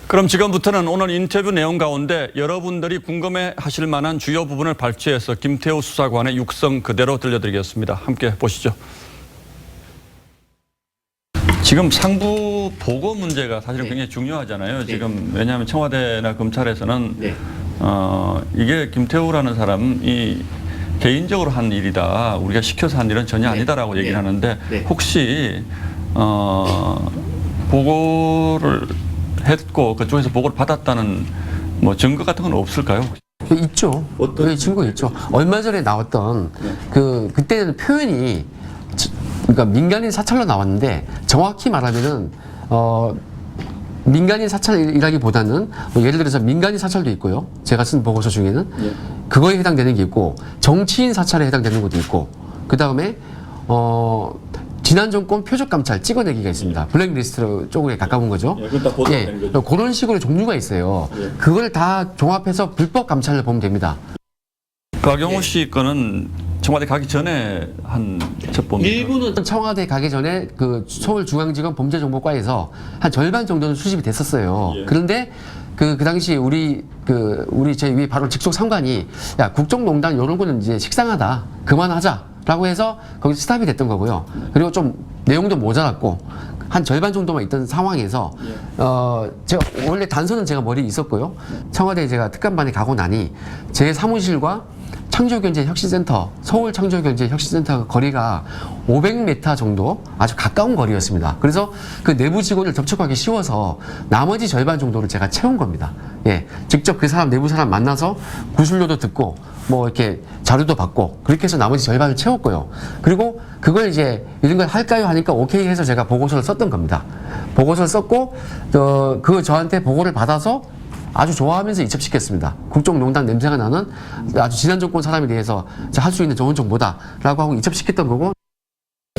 그럼 지금부터는 오늘 인터뷰 내용 가운데 여러분들이 궁금해 하실 만한 주요 부분을 발췌해서 김태우 수사관의 육성 그대로 들려드리겠습니다. 함께 보시죠. 지금 상부 보고 문제가 사실은 굉장히 중요하잖아요. 지금 왜냐하면 청와대나 검찰에서는 이게 김태우라는 사람이 개인적으로 한 일이다. 우리가 시켜서 한 일은 전혀 아니다라고 얘기를 하는데 혹시 보고를 했고 그쪽에서 보고를 받았다는 뭐 증거 같은 건 없을까요? 있죠. 어떤 증거 있죠. 얼마 전에 나왔던 그때는 표현이 그러니까 민간인 사찰로 나왔는데 정확히 말하면은 민간인 사찰이라기보다는 뭐 예를 들어서 민간인 사찰도 있고요. 제가 쓴 보고서 중에는 그거에 해당되는 게 있고 정치인 사찰에 해당되는 것도 있고 그 다음에 지난 정권 표적 감찰 찍어내기가 있습니다. 블랙리스트 쪽에 가까운 거죠. 그런 식으로 종류가 있어요. 그걸 다 종합해서 불법 감찰을 보면 됩니다. 박영호 씨 거는 청와대 가기 전에 한 첩보입니다. 일부는 청와대 가기 전에 그 서울중앙지검 범죄정보과에서 한 절반 정도는 수집이 됐었어요. 그런데 그 당시 우리 제 위 바로 직속 상관이 야 국정농단 이런 거는 이제 식상하다 그만하자라고 해서 거기 스탑이 됐던 거고요. 그리고 좀 내용도 모자랐고 한 절반 정도만 있던 상황에서 제가 원래 단서는 제가 머리에 있었고요. 청와대에 제가 특감반에 가고 나니 제 사무실과 창조경제혁신센터, 서울창조경제혁신센터 거리가 500m 정도 아주 가까운 거리였습니다. 그래서 그 내부 직원을 접촉하기 쉬워서 나머지 절반 정도를 제가 채운 겁니다. 예, 직접 그 사람, 내부 사람 만나서 구술료도 듣고 뭐 이렇게 자료도 받고 그렇게 해서 나머지 절반을 채웠고요. 그리고 그걸 이제 이런 걸 할까요 하니까 오케이 해서 제가 보고서를 썼던 겁니다. 보고서를 썼고 저한테 보고를 받아서 아주 좋아하면서 이첩시켰습니다. 국정농단 냄새가 나는 아주 지난 정권 사람에 대해서 할 수 있는 좋은 정보다라고 하고 이첩시켰던 거고.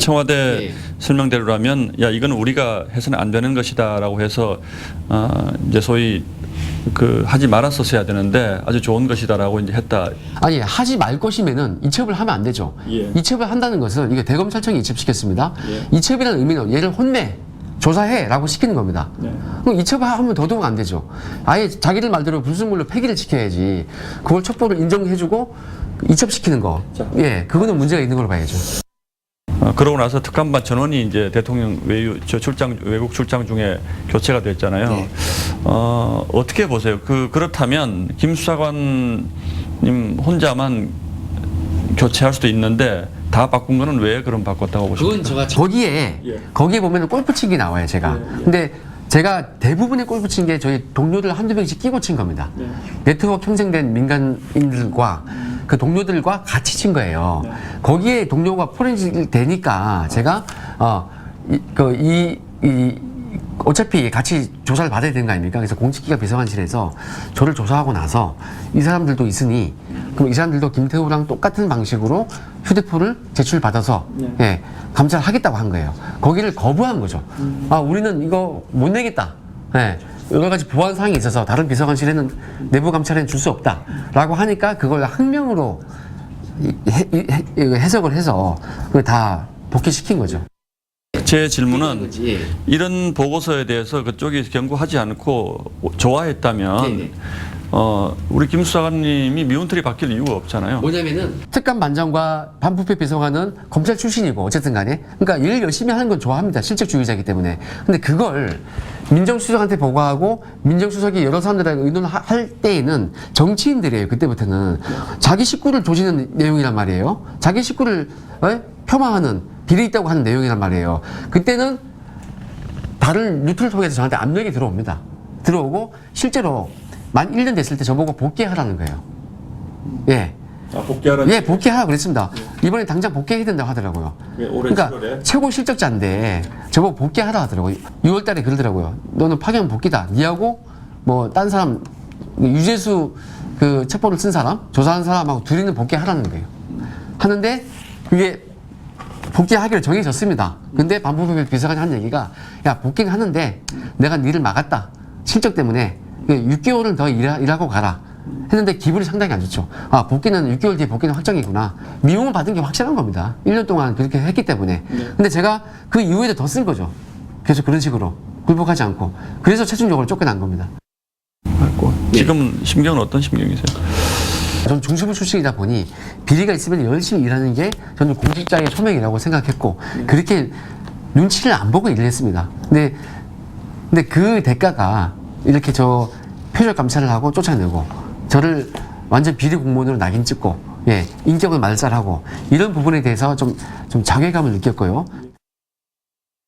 청와대 설명대로라면 야 이건 우리가 해서는 안 되는 것이다라고 해서 이제 소위 하지 말았었어야 되는데 아주 좋은 것이다라고 이제 했다. 아니 하지 말 것이면은 이첩을 하면 안 되죠. 이첩을 한다는 것은 이게 대검찰청이 이첩시켰습니다. 이첩이라는 의미는 얘를 혼내. 조사해라고 시키는 겁니다. 그럼 이첩을 하면 더더욱 안 되죠. 아예 자기들 말대로 불순물로 폐기를 시켜야지. 그걸 첩보를 인정해주고 이첩시키는 거. 예, 그거는 문제가 있는 걸로 봐야죠. 그러고 나서 특감반 전원이 이제 대통령 외국 출장 중에 교체가 됐잖아요. 어떻게 보세요? 그렇다면 김 수사관님 혼자만 교체할 수도 있는데 다 바꾼 거는 왜 그럼 바꿨다고 보십니까? 거기에 보면 골프 친 게 나와요, 제가. 근데 제가 대부분의 골프 친 게 저희 동료들 한두 명씩 끼고 친 겁니다. 네트워크 형성된 민간인들과 그 동료들과 같이 친 거예요. 거기에 동료가 포렌식 되니까 제가 어차피 같이 조사를 받아야 되는 거 아닙니까? 그래서 공직기가 비서관실에서 저를 조사하고 나서 이 사람들도 있으니 그럼 이 사람들도 김태우랑 똑같은 방식으로 휴대폰을 제출받아서 감찰을 하겠다고 한 거예요. 거기를 거부한 거죠. 우리는 이거 못 내겠다. 여러 가지 보안 사항이 있어서 다른 비서관실에는 내부 감찰에는 줄 수 없다라고 하니까 그걸 항명으로 해석을 해서 그걸 다 복귀시킨 거죠. 제 질문은 이런 보고서에 대해서 그쪽이 경고하지 않고 좋아했다면 우리 김 수사관님이 미운털이 바뀔 이유가 없잖아요. 뭐냐면은 특감반장과 반부패 비서관은 검찰 출신이고 어쨌든 간에 그러니까 일 열심히 하는 건 좋아합니다. 실적주의자이기 때문에. 근데 그걸 민정수석한테 보고하고 민정수석이 여러 사람들하고 의논할 때에는 정치인들이에요. 그때부터는 자기 식구를 조지는 내용이란 말이에요. 자기 식구를 폄하하는 비리 있다고 하는 내용이란 말이에요. 그때는 다른 루트를 통해서 저한테 압력이 들어옵니다. 들어오고 실제로 만 1년 됐을 때 저보고 복귀하라는 거예요. 예. 복귀하라는? 예, 복귀하라고 그랬습니다. 이번에 당장 복귀해야 된다고 하더라고요. 그러니까 7월에? 최고 실적자인데 저보고 복귀하라 하더라고요. 6월 달에 그러더라고요. 너는 파견 복귀다. 니하고 뭐 딴 사람 유재수 그 첩보를 쓴 사람, 조사한 사람하고 둘이는 복귀하라는 거예요. 하는데 그게 복귀하기로 정해졌습니다. 근데 반부패 비서관이 한 얘기가 야 복귀는 하는데 내가 니를 막았다. 실적 때문에 6개월은 더 일하고 가라. 했는데 기분이 상당히 안 좋죠. 복귀는 6개월 뒤에 복귀는 확정이구나. 미움을 받은 게 확실한 겁니다. 1년 동안 그렇게 했기 때문에. 근데 제가 그 이후에도 더 쓴 거죠. 계속 그런 식으로 굴복하지 않고. 그래서 최종적으로 쫓겨난 겁니다. 지금 심경은 어떤 심경이세요? 저는 중수부 출신이다 보니 비리가 있으면 열심히 일하는 게 저는 공직자의 소명이라고 생각했고 그렇게 눈치를 안 보고 일을 했습니다. 근데 그 대가가 이렇게 저 표적 감찰을 하고 쫓아내고 저를 완전 비리 공무원으로 낙인 찍고 인격을 말살하고 이런 부분에 대해서 좀 자괴감을 느꼈고요.